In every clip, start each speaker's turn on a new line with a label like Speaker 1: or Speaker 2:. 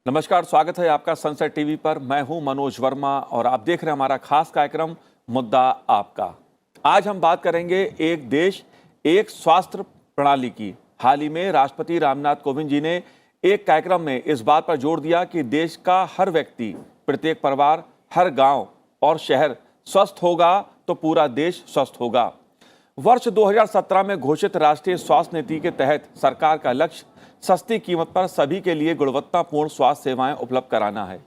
Speaker 1: नमस्कार, स्वागत है आपका सनसेट टीवी पर। मैं हूं मनोज वर्मा और आप देख रहे हैं हमारा खास कार्यक्रम मुद्दा आपका। आज हम बात करेंगे एक देश एक स्वास्थ्य प्रणाली की। हाल ही में राष्ट्रपति रामनाथ कोविंद जी ने एक कार्यक्रम में इस बात पर जोर दिया कि देश का हर व्यक्ति, प्रत्येक परिवार, हर गांव और शहर स्वस्थ होगा तो पूरा देश स्वस्थ होगा। वर्ष 2017 में घोषित राष्ट्रीय स्वास्थ्य नीति के तहत सरकार का लक्ष्य सस्ती कीमत पर सभी के लिए गुणवत्तापूर्ण स्वास्थ्य सेवाएं उपलब्ध कराना है।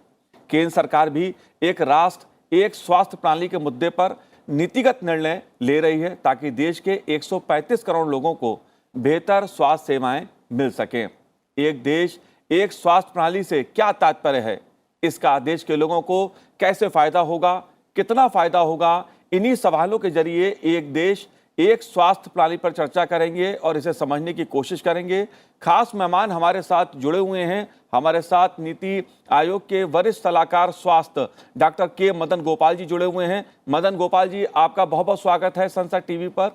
Speaker 1: केंद्र सरकार भी एक राष्ट्र एक स्वास्थ्य प्रणाली के मुद्दे पर नीतिगत निर्णय ले रही है ताकि देश के 135 करोड़ लोगों को बेहतर स्वास्थ्य सेवाएं मिल सकें। एक देश एक स्वास्थ्य प्रणाली से क्या तात्पर्य है, इसका देश के लोगों को कैसे फायदा होगा, कितना फायदा होगा, इन्हीं सवालों के जरिए एक देश एक स्वास्थ्य प्रणाली पर चर्चा करेंगे और इसे समझने की कोशिश करेंगे। खास मेहमान हमारे साथ जुड़े हुए हैं। हमारे साथ नीति आयोग के वरिष्ठ सलाहकार स्वास्थ्य डॉक्टर के मदन गोपाल जी जुड़े हुए हैं। मदन गोपाल जी, आपका बहुत बहुत स्वागत है सनसेट टीवी पर।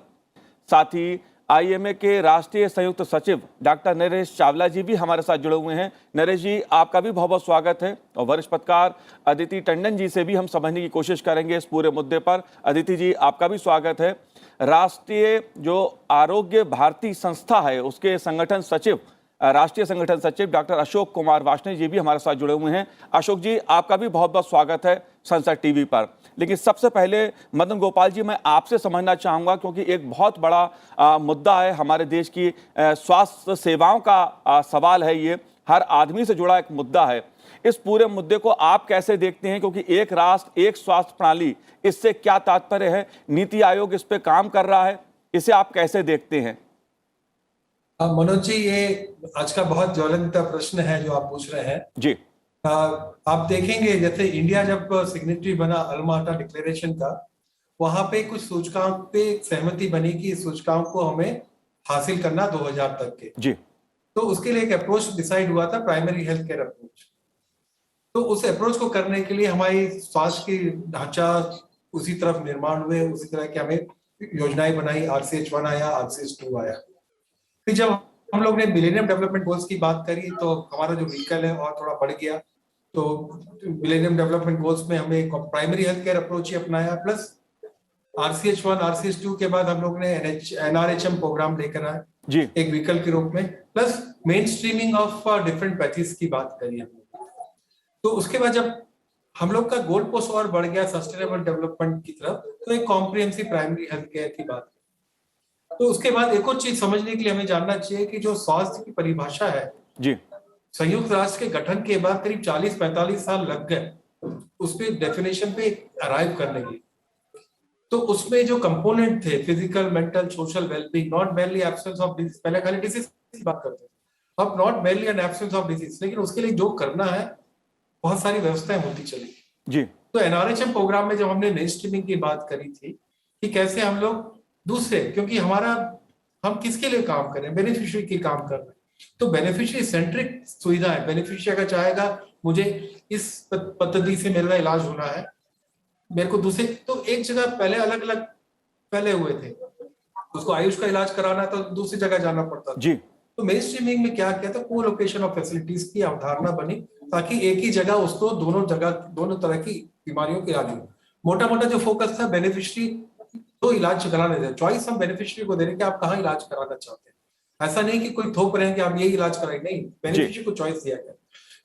Speaker 1: साथ ही आईएमए के राष्ट्रीय संयुक्त सचिव डॉक्टर नरेश चावला जी भी हमारे साथ जुड़े हुए हैं। नरेश जी, आपका भी बहुत बहुत स्वागत है। और वरिष्ठ पत्रकार अदिति टंडन जी से भी हम समझने की कोशिश करेंगे इस पूरे मुद्दे पर। अदिति जी, आपका भी स्वागत है। राष्ट्रीय जो आरोग्य भारती संस्था है उसके संगठन सचिव, राष्ट्रीय संगठन सचिव डॉक्टर अशोक कुमार वार्ष्णेय जी भी हमारे साथ जुड़े हुए हैं। अशोक जी, आपका भी बहुत बहुत स्वागत है सनसेट टीवी पर। लेकिन सबसे पहले मदन गोपाल जी, मैं आपसे समझना चाहूंगा क्योंकि एक बहुत बड़ा मुद्दा है हमारे देश की स्वास्थ्य सेवाओं का सवाल है। ये हर आदमी से जुड़ा एक मुद्दा है। इस पूरे मुद्दे को आप कैसे देखते हैं, क्योंकि एक राष्ट्र एक स्वास्थ्य प्रणाली, इससे क्या तात्पर्य है? नीति आयोग इस पे काम कर रहा है, इसे आप कैसे देखते हैं?
Speaker 2: मनोज जी, ये आज का बहुत ज्वलंत प्रश्न है जो आप पूछ रहे हैं
Speaker 1: जी।
Speaker 2: आप देखेंगे जैसे इंडिया जब सिग्नेटरी बना अलमाटा डिक्लेरेशन का, वहां पे कुछ सूचकांक पे सहमति बनी कि इस सूचकांक को हमें हासिल करना 2000 तक के।
Speaker 1: जी।
Speaker 2: तो उसके लिए एक अप्रोच डिसाइड हुआ था, प्राइमरी हेल्थ केयर अप्रोच। तो उस अप्रोच को करने के लिए हमारी स्वास्थ्य की ढांचा उसी तरफ निर्माण हुए, उसी तरह की हमें योजनाएं बनाई। RCH1 आया, RCH2 आया। फिर जब हम लोग ने मिलेनियम डेवलपमेंट गोल्स की बात करी तो हमारा जो व्हीकल है और थोड़ा बढ़ गया। तो मिलेनियम डेवलपमेंट गोल्स में हमने प्राइमरी हेल्थ केयर अप्रोच ही अपनाया, प्लस RCH1 RCH2 के बाद हम लोग ने NRHM प्रोग्राम लेकर आए
Speaker 1: जी।
Speaker 2: एक व्हीकल के रूप में, plus main streaming of different pathies की बात करी हमने। तो उसके बाद जब हम लोग का गोल पोस्ट और बढ़ गया सस्टेनेबल डेवलपमेंट की तरफ, तो एक कॉम्प्रिहेंसिव प्राइमरी हेल्थ केयर की बात। तो उसके बाद एक और चीज समझने के लिए हमें जानना चाहिए कि जो स्वास्थ्य की परिभाषा है
Speaker 1: जी,
Speaker 2: संयुक्त राष्ट्र के गठन के बाद करीब 40-45 साल लग गए उस पे डेफिनेशन पे अराइव करने के लिए। तो उसमें जो कंपोनेंट थे, physical, mental, social wellbeing, not merely absence of disease, पहले खाली डिजीज की बात करते थे, अब not merely an absence of disease, लेकिन उसके लिए जो करना है बहुत सारी व्यवस्थाएं होती चली
Speaker 1: जी।
Speaker 2: तो NRHM प्रोग्राम में जब हमने मेन स्ट्रीमिंग की बात करी थी कि कैसे हम लोग दूसरे, क्योंकि हम किसके लिए काम कर रहे हैं, बेनिफिशियरी के काम कर रहे हैं, तो बेनिफिशियरी सेंट्रिक सुविधा है। बेनिफिशियरी अगर चाहेगा मुझे इस पद्धति से मेरा इलाज होना है, मेरे को दूसरे, तो एक जगह पहले अलग अलग फैले हुए थे, उसको आयुष का इलाज कराना तो दूसरी जगह जाना पड़ता था।
Speaker 1: जी।
Speaker 2: तो मेन स्ट्रीमिंग में क्या किया था, को लोकेशन ऑफ फैसिलिटीज की अवधारणा बनी ताकि एक ही जगह उसको दोनों तरह की बीमारियों के इलाज हो। मोटा मोटा जो फोकस था बेनिफिशियरी तो इलाज कराने दें, चॉइस हम बेनिफिशियरी को दे रहे हैं कि आप कहाँ इलाज कराना चाहते हैं। ऐसा नहीं कि कोई थोप रहे हैं कि आप ये इलाज कराएं, नहीं, बेनिफिशियरी को चॉइस दिया गया।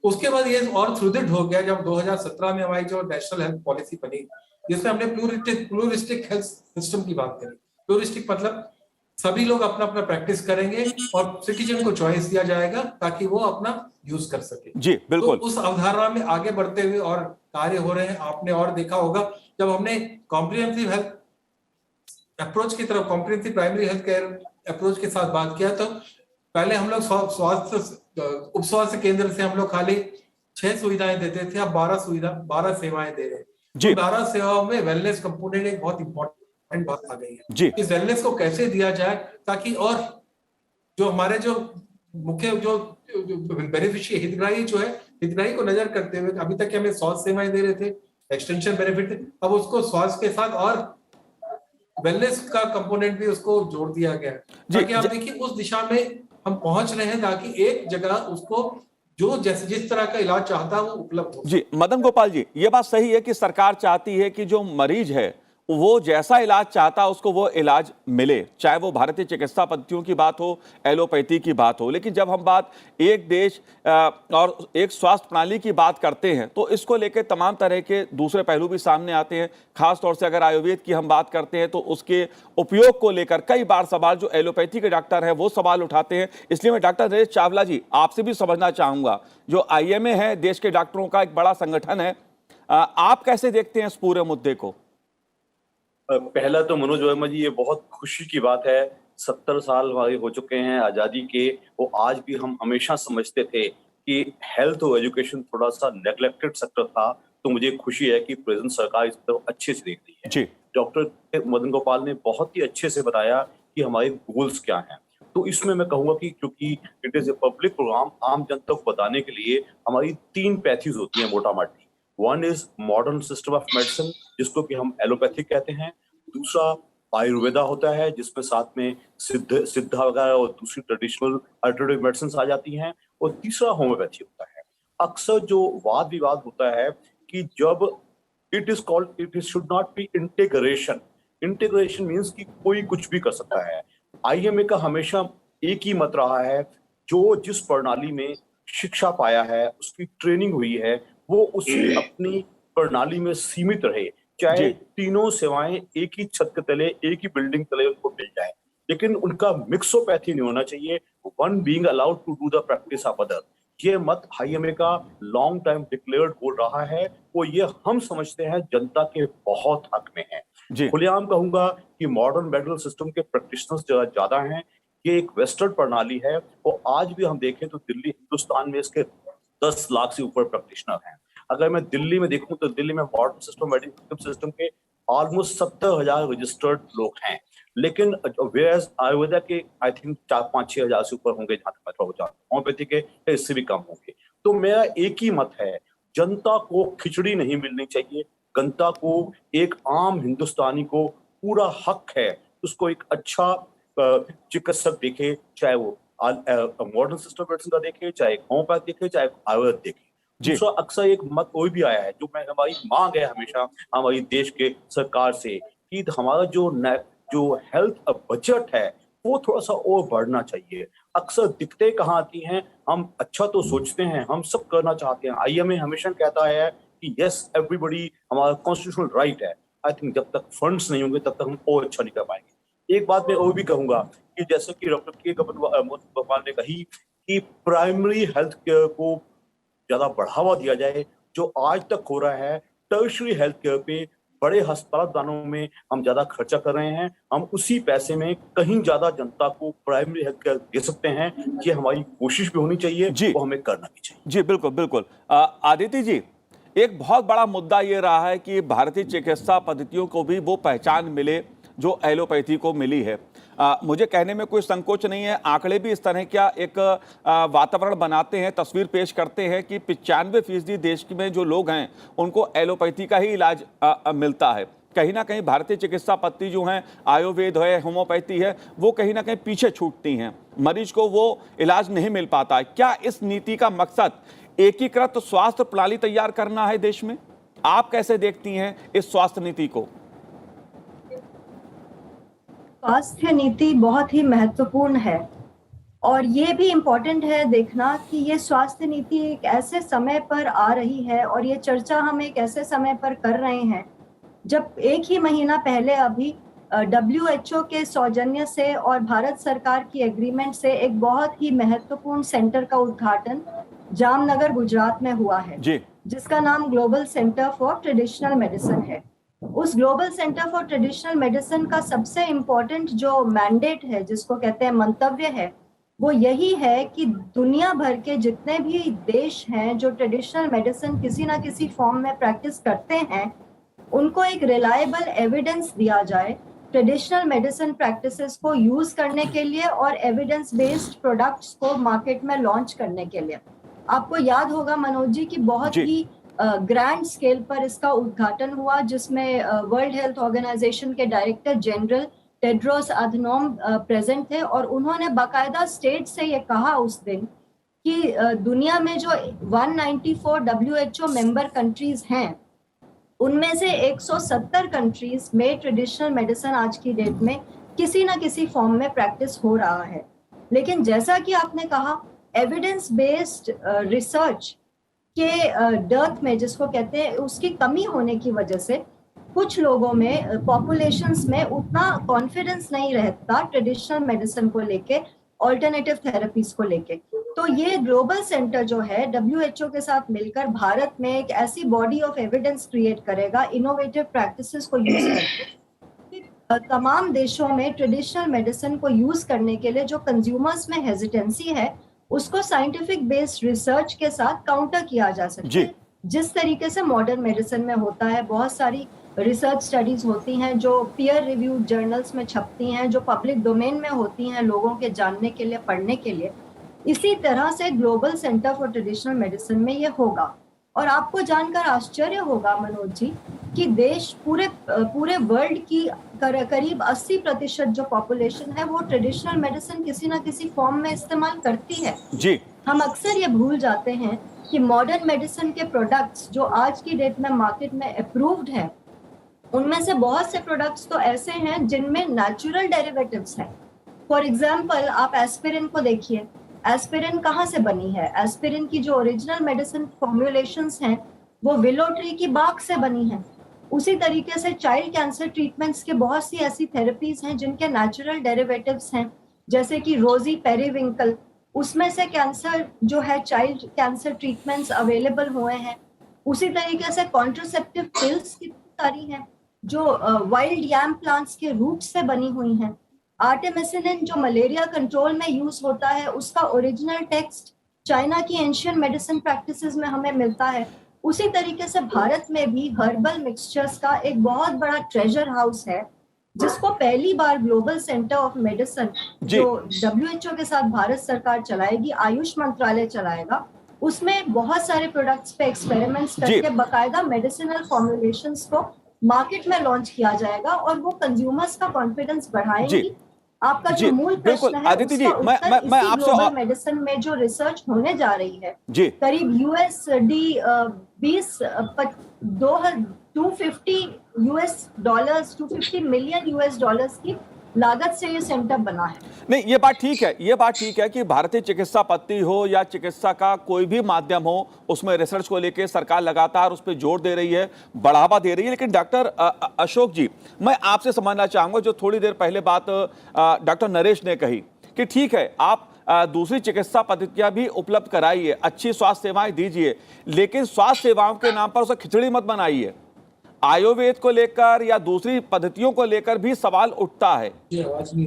Speaker 2: उसके बाद ये और सुदृढ़ हो गया जब 2017 में हमारी जो नेशनल हेल्थ पॉलिसी बनी, जिसमें हमने प्लूरिस्टिक हेल्थ सिस्टम की बात करी। प्लूरिस्टिक मतलब सभी लोग अपना अपना प्रैक्टिस करेंगे और सिटीजन को चॉइस दिया जाएगा ताकि वो अपना यूज कर सके।
Speaker 1: जी, बिल्कुल।
Speaker 2: तो उस अवधारणा में आगे बढ़ते हुए और कार्य हो रहे हैं। आपने और देखा होगा जब हमने कॉम्प्रिहेंसिव हेल्थ अप्रोच की तरफ, comprehensive primary health care approach के साथ बात किया, तो पहले हम लोग उप स्वास्थ्य केंद्र से हम लोग खाली 6 सुविधाएं देते थे, अब 12 सेवाएं दे रहे हैं।
Speaker 1: जी।
Speaker 2: 12 सेवाओं में वेलनेस कंपोनेंट एक बहुत इंपॉर्टेंट बात आ गई है।
Speaker 1: जी।
Speaker 2: इस वेलनेस को कैसे दिया जाए ताकि और जो हमारे जो मुख्य जो बेनिफिशियरी हितग्राही जो है, हितग्राही को नजर करते हुए अभी तक हमें स्वास्थ्य सेवाएं दे रहे थे, एक्सटेंशन बेनिफिट, अब उसको स्वास्थ्य के साथ और वेलनेस का कंपोनेंट भी उसको जोड़ दिया गया है ताकि आप देखिए उस दिशा में हम पहुंच रहे हैं ताकि एक जगह उसको जो जैसे जिस तरह का इलाज चाहता है वो उपलब्ध हो।
Speaker 1: जी मदन गोपाल जी, ये बात सही है कि सरकार चाहती है कि जो मरीज है वो जैसा इलाज चाहता है उसको वो इलाज मिले, चाहे वो भारतीय चिकित्सा पद्धतियों की बात हो, एलोपैथी की बात हो। लेकिन जब हम बात एक देश और एक स्वास्थ्य प्रणाली की बात करते हैं तो इसको लेकर तमाम तरह के दूसरे पहलू भी सामने आते हैं। खासतौर से अगर आयुर्वेद की हम बात करते हैं तो उसके उपयोग को लेकर कई बार सवाल जो एलोपैथी के डॉक्टर हैं वो सवाल उठाते हैं। इसलिए मैं डॉक्टर नरेश चावला जी आपसे भी समझना चाहूंगा, जो आईएमए है देश के डॉक्टरों का एक बड़ा संगठन है, आप कैसे देखते हैं इस पूरे मुद्दे को?
Speaker 3: पहला तो मनोज वर्मा जी, ये बहुत खुशी की बात है। 70 साल हमारे हो चुके हैं आजादी के, वो आज भी हम हमेशा समझते थे कि हेल्थ और एजुकेशन थोड़ा सा नेग्लेक्टेड सेक्टर था। तो मुझे खुशी है कि प्रेजेंट सरकार इस तरफ अच्छे से देख रही है।
Speaker 1: जी
Speaker 3: डॉक्टर मदन गोपाल ने बहुत ही अच्छे से बताया कि हमारे गोल्स क्या हैं। तो इसमें मैं कहूंगा कि क्योंकि it is a public program, आम जनता को बताने के लिए हमारी 3 पैथीज होती हैं मोटा माटी। One is modern system of medicine, जिसको कि हम एलोपैथिक कहते हैं। दूसरा आयुर्वेदा होता है, जिसमें साथ में सिद्धा वगैरह और दूसरी ट्रेडिशनल अल्टरनेटिव मेडिसिन आ जाती हैं। और तीसरा होम्योपैथी होता है। अक्सर जो वाद विवाद होता है कि जब it should not be integration. Integration means कि कोई कुछ भी कर सकता है। आईएमए का हमेशा एक ही मत रहा है, जो जिस प्रणाली में शिक्षा पाया है, उसकी ट्रेनिंग हुई है, वो उसी अपनी प्रणाली में सीमित रहे। चाहे तीनों सेवाएं एक ही छत के तले, एक ही बिल्डिंग तले उनको मिल जाए, लेकिन उनका मिक्सोपैथी नहीं होना चाहिए। One being allowed to do the practice of other, ये मत आईएमए का लॉन्ग टाइम डिक्लेयर्ड बोल रहा है। वो ये हम समझते हैं जनता के बहुत हक में है। खुलेआम कहूंगा कि मॉडर्न मेडिकल सिस्टम के प्रैक्टिशनर्स ज्यादा हैं। ये एक वेस्टर्न प्रणाली है। और आज भी हम देखें तो दिल्ली हिंदुस्तान में इसके 10 लाख से ऊपर प्रैक्टिशनर हैं। अगर मैं दिल्ली में देखूं तो दिल्ली में मॉडर्न सिस्टम मेडिकल सिस्टम के ऑलमोस्ट 70,000 रजिस्टर्ड लोग हैं। लेकिन वेयर्स आयुर्वेदा के आई थिंक 4-5-6 हजार से ऊपर होंगे, जहां तक मैं थोड़ा जानता हूं। होम्योपैथी के इससे भी कम होंगे। तो मेरा एक ही मत है, जनता को खिचड़ी नहीं मिलनी चाहिए। जनता को, एक आम हिंदुस्तानी को पूरा हक है उसको एक अच्छा चिकित्सक देखे, चाहे वो मॉडर्न सिस्टम मेडिसिन का देखे, चाहे होम्योपैथ देखे, चाहे आयुर्वेद देखे। दूसरा अक्सर एक मत कोई भी आया है, जो मैं हमारी मांग है हमेशा हमारी देश के सरकार से, कि हमारा जो हेल्थ बजट है वो थोड़ा सा और बढ़ना चाहिए। अक्सर दिक्कतें कहाँ आती हैं, हम अच्छा तो सोचते हैं, हम सब करना चाहते हैं। आईएमए हमेशा कहता है कि यस एवरीबॉडी, हमारा कॉन्स्टिट्यूशनल राइट है। आई थिंक जब तक फंड्स नहीं होंगे तब तक हम और अच्छा नहीं कर पाएंगे। एक बात मैं और भी कहूंगा कि जैसे कि डॉक्टर के गोपाल ने कही कि प्राइमरी हेल्थ केयर को ज्यादा बढ़ावा दिया जाए। जो आज तक हो रहा है टर्शियरी हेल्थ केयर पे, बड़े अस्पतालों में हम ज्यादा खर्चा कर रहे हैं। हम उसी पैसे में कहीं ज्यादा जनता को प्राइमरी हेल्थ केयर दे सकते हैं। ये हमारी कोशिश भी होनी चाहिए, वो हमें करना भी चाहिए।
Speaker 1: जी बिल्कुल बिल्कुल। आदित्य जी, एक बहुत बड़ा मुद्दा ये रहा है कि भारतीय चिकित्सा पद्धतियों को भी वो पहचान मिले जो एलोपैथी को मिली है। मुझे कहने में कोई संकोच नहीं है, आंकड़े भी इस तरह का एक वातावरण बनाते हैं, तस्वीर पेश करते हैं कि 95% देश में जो लोग हैं उनको एलोपैथी का ही इलाज मिलता है। कहीं ना कहीं भारतीय चिकित्सा पद्धति जो है, आयुर्वेद है, होम्योपैथी है, वो कहीं ना कहीं पीछे छूटती हैं, मरीज को वो इलाज नहीं मिल पाता है। क्या इस नीति का मकसद एकीकृत स्वास्थ्य प्रणाली तैयार करना है देश में? आप कैसे देखती हैं इस स्वास्थ्य नीति को?
Speaker 4: स्वास्थ्य नीति बहुत ही महत्वपूर्ण है और ये भी इम्पोर्टेंट है देखना कि ये स्वास्थ्य नीति एक ऐसे समय पर आ रही है और ये चर्चा हम एक ऐसे समय पर कर रहे हैं जब एक ही महीना पहले अभी WHO के सौजन्य से और भारत सरकार की एग्रीमेंट से एक बहुत ही महत्वपूर्ण सेंटर का उद्घाटन जामनगर गुजरात में हुआ है, जिसका नाम global centre for traditional medicine है। उस global centre for traditional medicine का सबसे इम्पोर्टेंट जो मैंडेट है, जिसको कहते हैं मंतव्य है, वो यही है कि दुनिया भर के जितने भी देश हैं जो ट्रेडिशनल मेडिसिन किसी ना किसी फॉर्म में प्रैक्टिस करते हैं, उनको एक रिलायबल एविडेंस दिया जाए ट्रेडिशनल मेडिसिन प्रैक्टिसेस को यूज करने के लिए और एविडेंस बेस्ड प्रोडक्ट्स को मार्केट में लॉन्च करने के लिए। आपको याद होगा मनोज जी की बहुत ही ग्रैंड स्केल पर इसका उद्घाटन हुआ, जिसमें वर्ल्ड हेल्थ ऑर्गेनाइजेशन के director general Tedros Adhanom present थे और उन्होंने बाकायदा स्टेट से ये कहा उस दिन कि दुनिया में जो 194 WHO मेंबर कंट्रीज हैं, उनमें से 170 कंट्रीज में ट्रेडिशनल मेडिसिन आज की डेट में किसी ना किसी फॉर्म में प्रैक्टिस हो रहा है। लेकिन जैसा कि आपने कहा, एविडेंस बेस्ड रिसर्च के डर्थ में, जिसको कहते हैं, उसकी कमी होने की वजह से कुछ लोगों में, पॉपुलेशंस में उतना कॉन्फिडेंस नहीं रहता ट्रेडिशनल मेडिसिन को लेके, ऑल्टरनेटिव थेरेपीज को लेके। तो ये ग्लोबल सेंटर जो है WHO के साथ मिलकर भारत में एक ऐसी बॉडी ऑफ एविडेंस क्रिएट करेगा इनोवेटिव प्रैक्टिसेस को यूज करके। तमाम देशों में ट्रेडिशनल मेडिसिन को यूज करने के लिए जो कंज्यूमर्स में हेजिटेंसी है, उसको साइंटिफिक बेस्ड रिसर्च के साथ काउंटर किया जा सकता है। जिस तरीके से मॉडर्न मेडिसिन में होता है, बहुत सारी रिसर्च स्टडीज होती हैं जो पीयर रिव्यूड जर्नल्स में छपती हैं, जो पब्लिक डोमेन में होती हैं लोगों के जानने के लिए, पढ़ने के लिए। इसी तरह से global centre for traditional medicine में ये होगा। और आपको जानकर आश्चर्य होगा मनोज जी कि देश पूरे वर्ल्ड की करीब 80% जो पॉपुलेशन है वो ट्रेडिशनल मेडिसिन किसी ना किसी फॉर्म में इस्तेमाल करती है
Speaker 1: जी।
Speaker 4: हम अक्सर ये भूल जाते हैं कि मॉडर्न मेडिसिन के प्रोडक्ट्स जो आज की डेट में मार्केट में अप्रूव्ड हैं, उनमें से बहुत से प्रोडक्ट्स तो ऐसे हैं जिनमें नेचुरल डेरिवेटिव्स हैं। फॉर एग्जांपल, आप एस्पिरिन को देखिए। एस्पिरिन कहाँ से बनी है? एस्पिरिन की जो ओरिजिनल मेडिसिन फॉर्मुलेशंस हैं वो विलो ट्री की बाग से बनी है। उसी तरीके से चाइल्ड कैंसर ट्रीटमेंट्स के बहुत सी ऐसी थेरेपीज हैं जिनके नेचुरल डेरिवेटिव्स हैं, जैसे कि रोजी पेरीविंकल, उसमें से कैंसर जो है, चाइल्ड कैंसर ट्रीटमेंट्स अवेलेबल हुए हैं। उसी तरीके से कॉन्ट्रासेप्टिव पिल्स कितनी सारी हैं जो वाइल्ड याम प्लांट्स के रूट से बनी हुई हैं। आर्टेमिसिनिन जो मलेरिया कंट्रोल में यूज होता है, उसका ओरिजिनल टेक्स्ट चाइना की एंशियंट मेडिसिन प्रैक्टिसेस में हमें मिलता है। उसी तरीके से भारत में भी हर्बल मिक्सचर्स का एक बहुत बड़ा ट्रेजर हाउस है, जिसको पहली बार ग्लोबल सेंटर ऑफ मेडिसिन जो WHO के साथ भारत सरकार चलाएगी, आयुष मंत्रालय चलाएगा, उसमें बहुत सारे प्रोडक्ट्स पे एक्सपेरिमेंट्स करके बकायदा मेडिसिनल फॉर्मुलेशंस को मार्केट में लॉन्च किया जाएगा और वो कंज्यूमर्स का कॉन्फिडेंस बढ़ाएंगी। आपका जो मूल प्रश्न है,
Speaker 1: आदित्य जी, मैं आपसे
Speaker 4: मेडिसिन में जो रिसर्च होने जा रही है करीब $250 मिलियन की लागत से ये सेंटर बना है।
Speaker 1: नहीं, ये बात ठीक है कि भारतीय चिकित्सा पद्धति हो या चिकित्सा का कोई भी माध्यम हो, उसमें रिसर्च को लेकर सरकार लगातार उस पर जोर दे रही है, बढ़ावा दे रही है। लेकिन डॉक्टर अशोक जी, मैं आपसे समझना चाहूंगा, जो थोड़ी देर पहले बात डॉक्टर नरेश ने कही कि ठीक है, आप दूसरी चिकित्सा पद्धतियां भी उपलब्ध कराइए, अच्छी स्वास्थ्य सेवाएं दीजिए, लेकिन स्वास्थ्य सेवाओं के नाम पर उसे खिचड़ी मत बनाइए। आयुर्वेद को लेकर या दूसरी पद्धतियों को लेकर भी सवाल उठता है।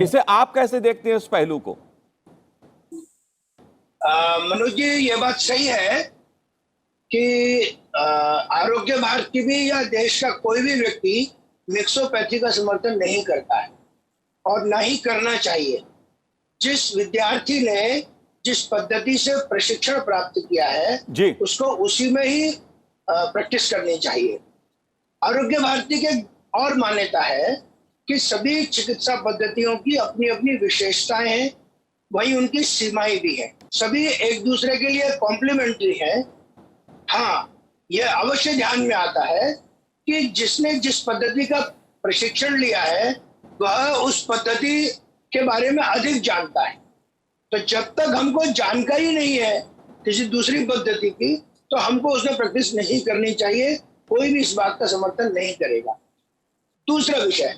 Speaker 1: इसे आप कैसे देखते हैं, इस पहलू को?
Speaker 5: मनोज जी, ये बात सही है कि आरोग्य भारत की भी या देश का कोई भी व्यक्ति मिक्सोपैथी का समर्थन नहीं करता है और ना ही करना चाहिए। जिस विद्यार्थी ने जिस पद्धति से प्रशिक्षण प्राप्त किया है उसको उसी में ही प्रैक्टिस करनी चाहिए। आरोग्य भारती के और मान्यता है कि सभी चिकित्सा पद्धतियों की अपनी अपनी विशेषताएं हैं, वही उनकी सीमाएं भी हैं। सभी एक दूसरे के लिए कॉम्प्लीमेंट्री हैं। हाँ, यह अवश्य ध्यान में आता है कि जिसने जिस पद्धति का प्रशिक्षण लिया है वह उस पद्धति के बारे में अधिक जानता है। तो जब तक हमको जानकारी नहीं है किसी दूसरी पद्धति की, तो हमको उसमें प्रैक्टिस नहीं करनी चाहिए। कोई भी इस बात का समर्थन नहीं करेगा। दूसरा विषय,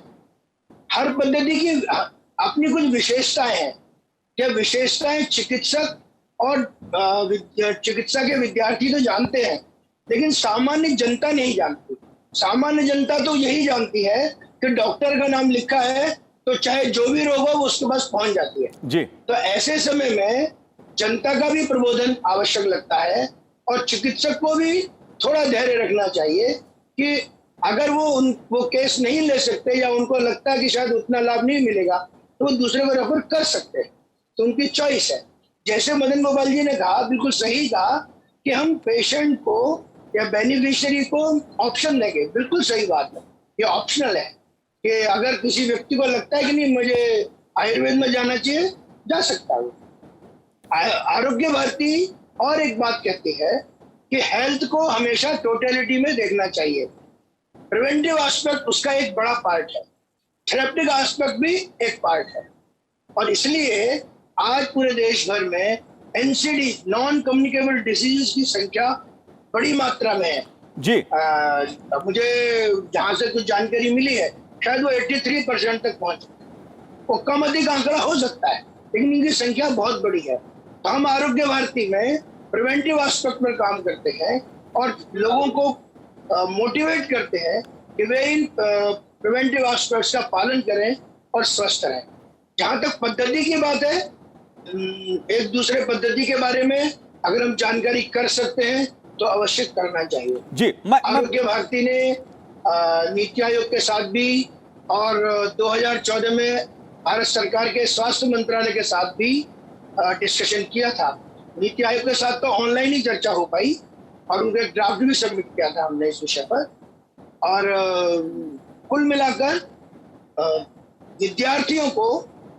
Speaker 5: हर पद्धति की अपनी कुछ विशेषताएं हैं। क्या विशेषताएं चिकित्सक और चिकित्सा के विद्यार्थी तो जानते हैं, लेकिन सामान्य जनता नहीं जानती। सामान्य जनता तो यही जानती है कि डॉक्टर का नाम लिखा है तो चाहे जो भी रोग हो वो उसके पास पहुंच जाती है जी। तो ऐसे समय में जनता का भी प्रबोधन आवश्यक लगता है और चिकित्सक को भी थोड़ा धैर्य रखना चाहिए कि अगर वो केस नहीं ले सकते या उनको लगता है कि शायद उतना लाभ नहीं मिलेगा तो वो दूसरे को रेफर कर सकते हैं। तो उनकी चॉइस है। जैसे मदन गोपाल जी ने कहा, बिल्कुल सही कहा कि हम पेशेंट को या बेनिफिशियरी को ऑप्शन देंगे। बिल्कुल सही बात है, ये ऑप्शनल है कि अगर किसी व्यक्ति को लगता है कि नहीं मुझे आयुर्वेद में जाना चाहिए, जा सकता है। आरोग्य भारती और एक बात कहती है कि हेल्थ को हमेशा टोटलिटी में देखना चाहिए। प्रिवेंटिव एस्पेक्ट उसका एक बड़ा पार्ट है, थेरेप्टिक एस्पेक्ट भी एक पार्ट है। और इसलिए आज पूरे देश भर में एनसीडी, नॉन कम्युनिकेबल डिसीजेस की संख्या बड़ी मात्रा में है
Speaker 1: जी।
Speaker 5: मुझे जहां से कुछ जानकारी मिली है, शायद वो 83% तक पहुंच, वो कम अधिक आंकड़ा हो सकता है, लेकिन इनकी संख्या बहुत बड़ी है। तो हम आरोग्य भारती में प्रिवेंटिव एस्पेक्ट पर काम करते हैं और लोगों को मोटिवेट करते हैं कि वे इन प्रिवेंटिव एस्पेक्ट्स का पालन करें और स्वस्थ रहें। जहां तक पद्धति की बात है, एक दूसरे पद्धति के बारे में अगर हम जानकारी कर सकते हैं तो अवश्य करना चाहिए
Speaker 1: जी।
Speaker 5: आरोग्य भारती ने नीति आयोग के साथ भी और 2014 में भारत सरकार के स्वास्थ्य मंत्रालय के साथ भी डिस्कशन किया था। नीति आयोग के साथ तो ऑनलाइन ही चर्चा हो पाई और उनका ड्राफ्ट भी सबमिट किया था हमने इस विषय पर। और कुल मिलाकर विद्यार्थियों को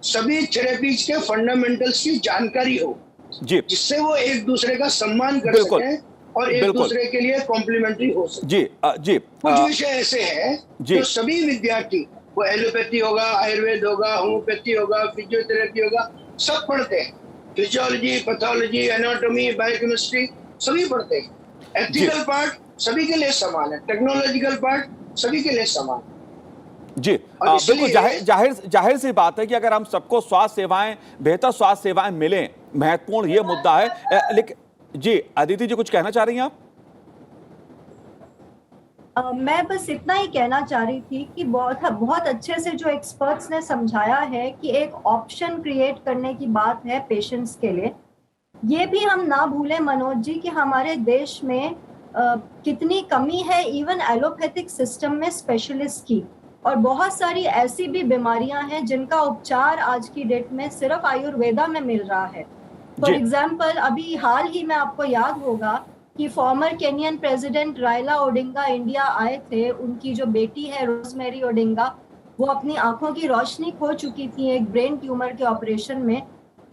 Speaker 5: सभी थेरेपीज के फंडामेंटल्स की जानकारी हो
Speaker 1: जी,
Speaker 5: जिससे वो एक दूसरे का सम्मान कर सकें और एक दूसरे के लिए कॉम्प्लीमेंट्री हो सके।
Speaker 1: जी जी।
Speaker 5: कुछ विषय ऐसे हैं जो सभी विद्यार्थी, वो एलोपैथी होगा, आयुर्वेद होगा, होम्योपैथी होगा, फिजियोथेरेपी होगा, सब पढ़ते हैं। फिजियोलॉजी, पैथोलॉजी, एनाटॉमी, बायोकेमिस्ट्री सभी पढ़ते हैं। एथिकल पार्ट सभी के लिए समान है, टेक्नोलॉजिकल पार्ट सभी के लिए समान है।
Speaker 1: जी बिल्कुल, जाहिर सी बात है कि अगर हम सबको स्वास्थ्य सेवाएं, बेहतर स्वास्थ्य सेवाएं मिलें, महत्वपूर्ण ये मुद्दा है। लेकिन जी अदिति जी कुछ कहना चाह रही हैं आप?
Speaker 4: मैं बस इतना ही कहना चाह रही थी कि बहुत अच्छे से जो एक्सपर्ट्स ने समझाया है कि एक ऑप्शन क्रिएट करने की बात है पेशेंट्स के लिए। ये भी हम ना भूलें मनोज जी कि हमारे देश में कितनी कमी है इवन एलोपैथिक सिस्टम में स्पेशलिस्ट की, और बहुत सारी ऐसी भी बीमारियां हैं जिनका उपचार आज की डेट में सिर्फ आयुर्वेदा में मिल रहा है। फॉर एग्जाम्पल, अभी हाल ही में आपको याद होगा कि farmer Kenyon president Raila Odinga India आए थे। उनकी जो बेटी है रोजमेरी ओडिंगा, वो अपनी आंखों की रोशनी खो चुकी थी एक ब्रेन ट्यूमर के ऑपरेशन में।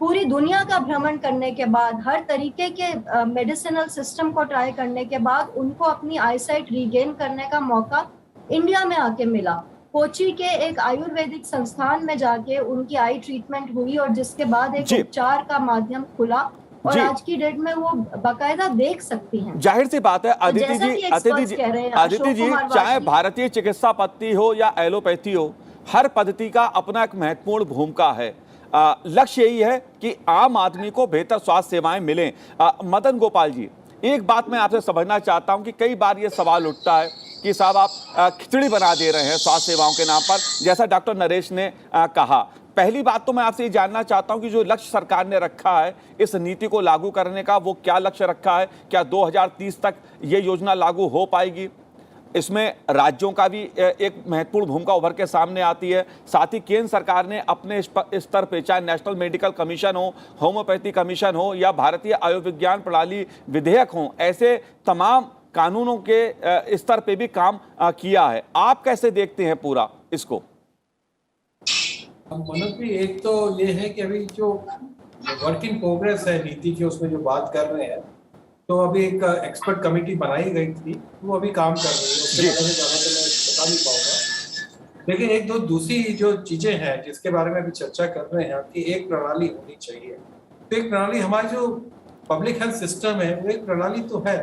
Speaker 4: पूरी दुनिया का भ्रमण करने के बाद, हर तरीके के मेडिसिनल सिस्टम को ट्राई करने के बाद उनको अपनी आईसाइट रीगेन करने का मौका इंडिया में आके मिला। कोची के एक आयुर्वेदिक संस्थान में जाके उनकी आई ट्रीटमेंट हुई और जिसके बाद एक उपचार का माध्यम खुला और आज की डेट में वो बाकायदा देख सकती हैं।
Speaker 1: जाहिर सी बात है अदिति जी, चाहे भारतीय चिकित्सा पद्धति हो या एलोपैथी हो, हर पद्धति का अपना एक महत्वपूर्ण भूमिका है। लक्ष्य यही है कि आम आदमी को बेहतर स्वास्थ्य सेवाएं मिलें। मदन गोपाल जी, एक बात मैं आपसे समझना चाहता हूं कि कई बार ये सवाल उठता है कि साहब आप खिचड़ी बना दे रहे हैं स्वास्थ्य सेवाओं के नाम पर, जैसा डॉक्टर नरेश ने कहा। पहली बात तो मैं आपसे ये जानना चाहता हूं कि जो लक्ष्य सरकार ने रखा है इस नीति को लागू करने का, वो क्या लक्ष्य रखा है? क्या 2030 तक ये योजना लागू हो पाएगी? इसमें राज्यों का भी एक महत्वपूर्ण भूमिका उभर के सामने आती है। साथ ही केंद्र सरकार ने अपने स्तर पर, चाहे नेशनल मेडिकल कमीशन हो, होम्योपैथी कमीशन हो या भारतीय आयुर्विज्ञान प्रणाली विधेयक हो, ऐसे तमाम कानूनों के स्तर पे भी काम किया है। आप कैसे देखते हैं पूरा इसको?
Speaker 2: मनोज जी, एक तो ये है कि अभी जो वर्क इन प्रोग्रेस है नीति की, उसमें जो बात कर रहे हैं, तो अभी एक एक्सपर्ट कमेटी बनाई गई थी, वो अभी काम कर रही है। उसके बारे में ज़्यादा तो मैं बता नहीं पाऊंगा, लेकिन एक दो दूसरी जो चीजें हैं जिसके बारे में अभी चर्चा कर रहे हैं कि एक प्रणाली होनी चाहिए। तो एक प्रणाली, हमारी जो पब्लिक हेल्थ सिस्टम है वो एक प्रणाली तो है।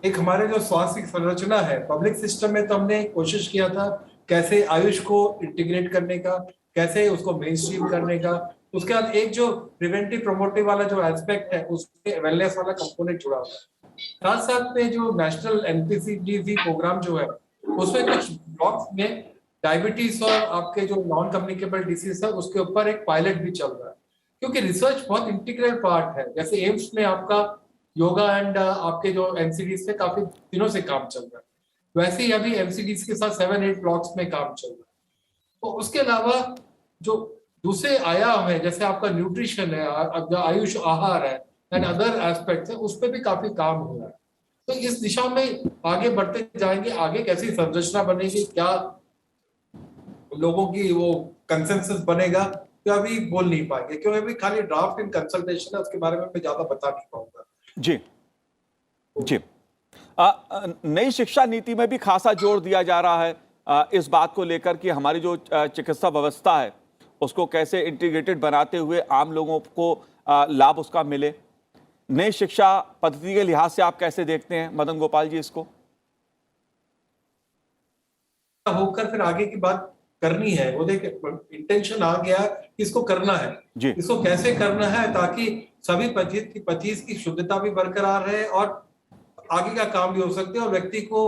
Speaker 2: एक हमारे जो स्वास्थ्य संरचना है पब्लिक सिस्टम में, तो हमने कोशिश किया था कैसे आयुष को इंटीग्रेट करने का, कैसे उसको मेन स्ट्रीम करने का। उसके बाद एक जो प्रिवेंटिव प्रोमोटिव वाला जो एस्पेक्ट है, उसमें वेलनेस वाला कंपोनेंट जुड़ा हुआ है। साथ साथ में जो नेशनल एनपीसीडीसी प्रोग्राम जो है, उसमें कुछ ब्लॉक्स में डायबिटीज और आपके जो नॉन कम्युनिकेबल डिसीज है उसके ऊपर एक पायलट भी चल रहा है, क्योंकि रिसर्च बहुत इंटीग्रल पार्ट है। जैसे एम्स में आपका योगा एंड आपके जो एनसीडीज पे काफी दिनों से काम चल रहा है, वैसे ही अभी एमसीडीज के साथ 7-8 ब्लॉक्स में काम चल रहा है। तो उसके अलावा जो दूसरे आयाम है, जैसे आपका न्यूट्रिशन है, आयुष आहार है एंड अदर एस्पेक्ट्स है, उस पर भी काफी काम हो रहा है। तो इस दिशा में आगे बढ़ते जाएंगे। आगे कैसी संरचना बनेगी, क्या लोगों की वो कंसेंसस बनेगा, कि अभी बोल नहीं पाएंगे, क्योंकि अभी खाली ड्राफ्ट इन कंसल्टेशन है, उसके बारे में मैं ज्यादा बता नहीं पाऊंगा।
Speaker 1: जी जी। नई शिक्षा नीति में भी खासा जोर दिया जा रहा है इस बात को लेकर कि हमारी जो चिकित्सा व्यवस्था है उसको कैसे इंटीग्रेटेड बनाते हुए आम लोगों को लाभ उसका मिले। नई शिक्षा पद्धति के लिहाज से आप कैसे देखते हैं मदन गोपाल जी इसको?
Speaker 2: होकर फिर आगे की बात करनी है, वो देख इंटेंशन आ गया कि इसको करना है
Speaker 1: जी।
Speaker 2: इसको कैसे करना है ताकि सभी पच्चीस की शुद्धता भी बरकरार रहे और आगे का काम भी हो सकते और व्यक्ति को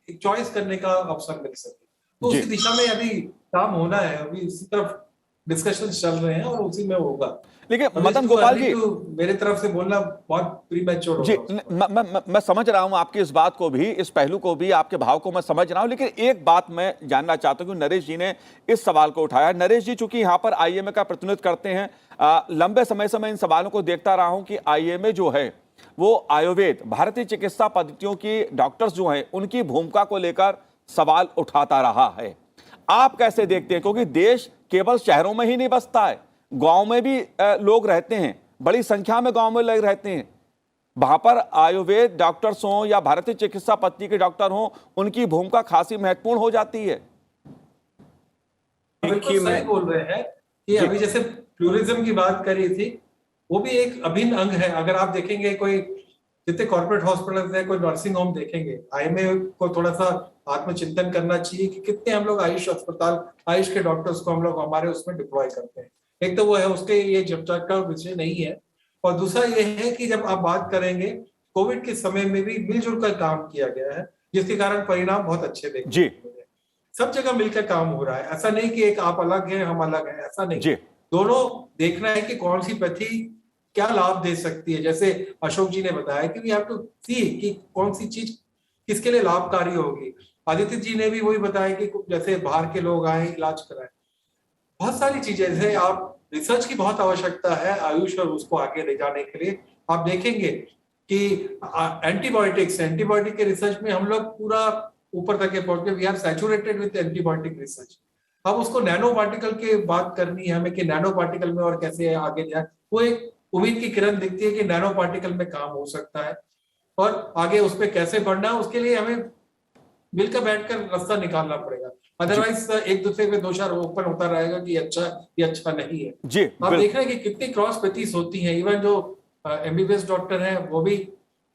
Speaker 2: एक चॉइस करने का अवसर मिल सके। तो
Speaker 1: जी।
Speaker 2: उसी दिशा में अभी काम होना है, अभी इसी तरफ डिस्कशन चल रहे हैं और उसी में होगा।
Speaker 1: लेकिन
Speaker 2: अभी
Speaker 1: मदन
Speaker 2: इसको
Speaker 1: गोपाल
Speaker 2: अभी
Speaker 1: जी,
Speaker 2: तो मेरे तरफ से बोलना बहुत प्रीमैच्योर
Speaker 1: जी
Speaker 2: होगा।
Speaker 1: मैं समझ रहा हूं आपकी इस बात को भी, इस पहलू को भी, आपके भाव को मैं समझ रहा हूं, लेकिन एक बात मैं जानना चाहता हूं कि नरेश जी ने इस सवाल को उठाया। नरेश जी चूंकि यहां पर आईएमए का प्रतिनिधित्व करते हैं, लंबे समय से मैं इन सवालों को देखता रहा हूं कि आईएमए जो है वो आयुर्वेद, भारतीय चिकित्सा पद्धतियों की डॉक्टर्स जो हैं उनकी भूमिका को लेकर सवाल उठाता रहा है। आप कैसे देखते हैं? क्योंकि देश केवल शहरों में ही नहीं बसता है, गांव में भी लोग रहते हैं, बड़ी संख्या में गांव में लोग रहते हैं। वहां पर आयुर्वेद डॉक्टर्स हों या भारतीय चिकित्सा पद्धति के डॉक्टर हों, उनकी भूमिका खासी महत्वपूर्ण हो जाती है।
Speaker 2: बिल्कुल सही बोल रहे हैं कि अभी जैसे प्लूरिज्म की बात करी थी, वो भी एक अभिन्न अंग है। अगर आप देखेंगे कोई जितने कॉर्पोरेट हॉस्पिटल है, कोई नर्सिंग होम देखेंगे, आईएमए को थोड़ा सा आत्मचिंतन करना चाहिए कि कितने हम लोग आयुष अस्पताल, आयुष के डॉक्टर्स को हम लोग हमारे उसमें डिप्लॉय करते हैं। एक तो वो है, उसके ये चर्चा का विषय नहीं है, और दूसरा ये है कि जब आप बात करेंगे, कोविड के समय में भी मिलजुल कर काम किया गया है, जिसके कारण परिणाम बहुत अच्छे देखने को मिले। सब जगह मिलकर काम हो रहा है, ऐसा नहीं कि एक आप अलग हैं हम अलग हैं, ऐसा नहीं। दोनों देखना है कि कौन सी पैथी क्या लाभ दे सकती है। जैसे अशोक जी ने बताया कि वी हैव टू सी कि कौन सी चीज किसके लिए लाभकारी होगी। आदित्य जी ने भी वही बताया कि जैसे बाहर के लोग आए इलाज कराएं, बहुत सारी चीजें। जैसे आप रिसर्च की बहुत आवश्यकता है आयुष और उसको आगे ले जाने के लिए। आप देखेंगे कि एंटीबायोटिक के रिसर्च में हम लोग पूरा ऊपर तक पहुंच गए, we are saturated with antibiotic research. अब उसको नैनो पार्टिकल की बात करनी है हमें कि नैनो पार्टिकल में और कैसे आगे जाए। वो एक उम्मीद की किरण दिखती है कि नैनो पार्टिकल में काम हो सकता है और आगे उस पर कैसे बढ़ना है, उसके लिए हमें मिलकर बैठकर रास्ता निकालना पड़ेगा। अदरवाइज एक दूसरे पे दोषार ओपन होता रहेगा कि अच्छा ये अच्छा नहीं है।
Speaker 1: जी,
Speaker 2: आप देख रहे हैं कि कितनी क्रॉस पैथीज होती हैं। इवन जो एमबीबीएस डॉक्टर हैं वो भी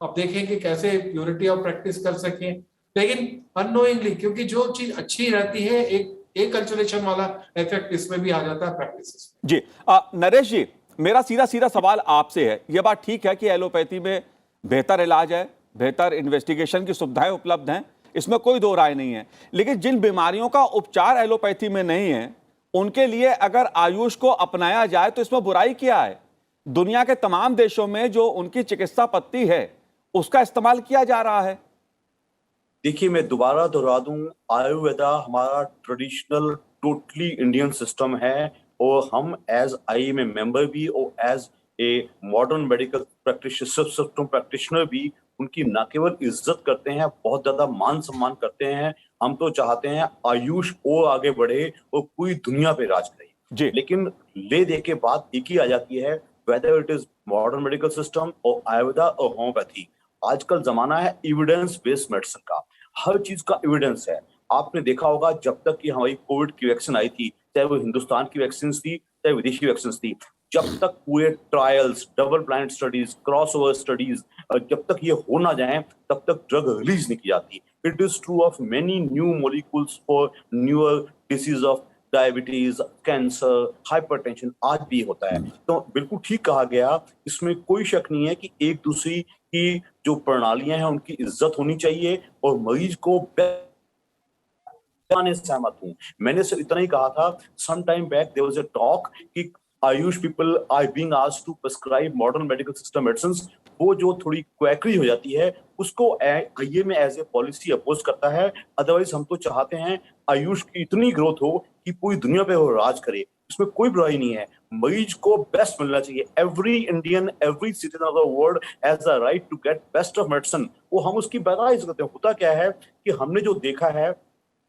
Speaker 2: आप देखें कि कैसे प्योरिटी ऑफ प्रैक्टिस कर सकें, लेकिन अननोइंगली, क्योंकि जो चीज अच्छी रहती है एक कल्चुलेशन वाला इफेक्ट इसमें भी आ जाता है प्रैक्टिस में।
Speaker 1: जी नरेश जी, मेरा सीधा सीधा सवाल आपसे है। यह बात ठीक है कि एलोपैथी में बेहतर इलाज है, बेहतर इन्वेस्टिगेशन की सुविधाएं उपलब्ध हैं, इसमें कोई दो राय नहीं है, लेकिन जिन बीमारियों का उपचार एलोपैथी में नहीं है उनके लिए अगर आयुष को अपनाया जाए तो इसमें बुराई क्या है? दुनिया के तमाम देशों में जो उनकी चिकित्सा पद्धति है उसका इस्तेमाल किया जा रहा है।
Speaker 3: देखिए, मैं दोबारा दोहरा दूं, आयुर्वेदा हमारा ट्रेडिशनल टोटली इंडियन सिस्टम है और हम एज आईएमए मेंबर भी और as a modern medical practitioner भी उनकी न केवल इज्जत करते हैं, बहुत ज्यादा मान सम्मान करते हैं। हम तो चाहते हैं आयुष और आगे बढ़े और पूरी दुनिया पे राज करे। लेकिन ले दे के बात एक ही आ जाती है, whether it is modern medical system और आयुर्वेदा और होम्योपैथी। आजकल जमाना है एविडेंस बेस्ड मेडिसिन का, हर चीज का एविडेंस है। आपने देखा होगा जब तक कि हमारी कोविड की वैक्सीन आई थी, चाहे वो हिंदुस्तान की वैक्सीन थी चाहे विदेशी वैक्सीन थी, जब तक पूरे trials, double blind studies, crossover studies जब तक ये हो ना जाए तब तक ड्रग रिलीज नहीं की जाती। It is true of many new molecules for newer disease of diabetes, cancer, hypertension, आज भी होता है। तो बिल्कुल ठीक कहा गया, इसमें कोई शक नहीं है कि एक दूसरी की जो प्रणालियां हैं उनकी इज्जत होनी चाहिए और मरीज को सहमत हूं। मैंने सिर्फ इतना ही कहा था, some time back there was a talk कि AYUSH people are being asked to prescribe modern medical system medicines. वो जो थोड़ी क्वैकरी हो जाती है उसको IMA as a policy oppose करता है। अदरवाइज हम तो चाहते हैं आयुष की इतनी ग्रोथ हो कि पूरी दुनिया पे वो राज करे, इसमें कोई बुराई नहीं है। मरीज को बेस्ट मिलना चाहिए। Every Indian, every citizen of the world has a right to get best of medicine. वो हम उसकी पैदाइश करते हैं। होता क्या है कि हमने जो देखा है,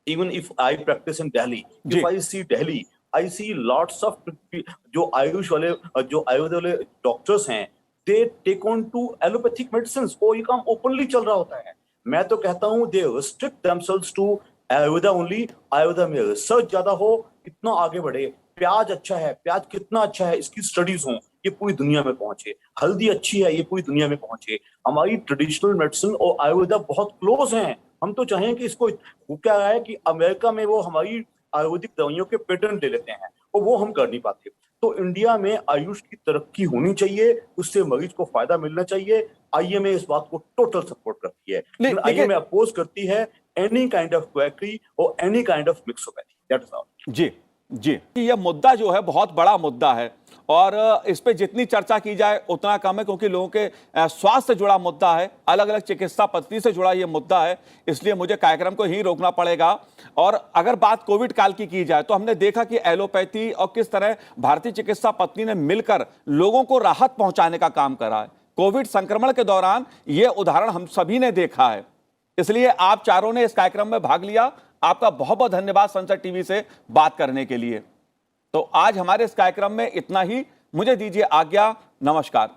Speaker 3: even if I practice in Delhi, if I see Delhi, I see lots of जो आयुष वाले जो आयुर्वेद वाले डॉक्टर्स हैं, they take on to allopathic medicine. वो ये काम ओपनली चल रहा होता है। मैं तो कहता हूं they restrict themselves to Ayurveda only. Ayurveda में रिसर्च ज्यादा हो, इतना आगे बढ़े। प्याज अच्छा है, प्याज कितना अच्छा है, इसकी स्टडीज हों, ये पूरी दुनिया में पहुंचे। हल्दी अच्छी है, ये पूरी दुनिया में पहुंचे। हमारी ट्रेडिशनल मेडिसिन और आयुर्वेदा बहुत क्लोज हैं। हम तो चाहें कि इसको, वो क्या है कि अमेरिका में वो हमारी आयुर्वेदिक दवाइयों के पेटेंट ले लेते हैं और वो हम कर नहीं पाते। तो इंडिया में आयुष की तरक्की होनी चाहिए, उससे मरीज को फायदा मिलना चाहिए। आईएमए इस बात को टोटल सपोर्ट करती है, लेकिन आईएमए अपोज करती है एनी काइंड ऑफ क्वैकरी और any kind of mixopathy. That is all.
Speaker 1: जी जी, यह मुद्दा जो है बहुत बड़ा मुद्दा है और इस पे जितनी चर्चा की जाए उतना कम है, क्योंकि लोगों के स्वास्थ्य से जुड़ा मुद्दा है, अलग अलग चिकित्सा पद्धति से जुड़ा यह मुद्दा है। इसलिए मुझे कार्यक्रम को ही रोकना पड़ेगा। और अगर बात कोविड काल की जाए तो हमने देखा कि एलोपैथी और किस तरह भारतीय चिकित्सा पद्धति ने मिलकर लोगों को राहत पहुंचाने का काम करा है। कोविड संक्रमण के दौरान यह उदाहरण हम सभी ने देखा है। इसलिए आप चारों ने इस कार्यक्रम में भाग लिया, आपका बहुत बहुत धन्यवाद सनसद टीवी से बात करने के लिए। तो आज हमारे इस कार्यक्रम में इतना ही। मुझे दीजिए आज्ञा। नमस्कार।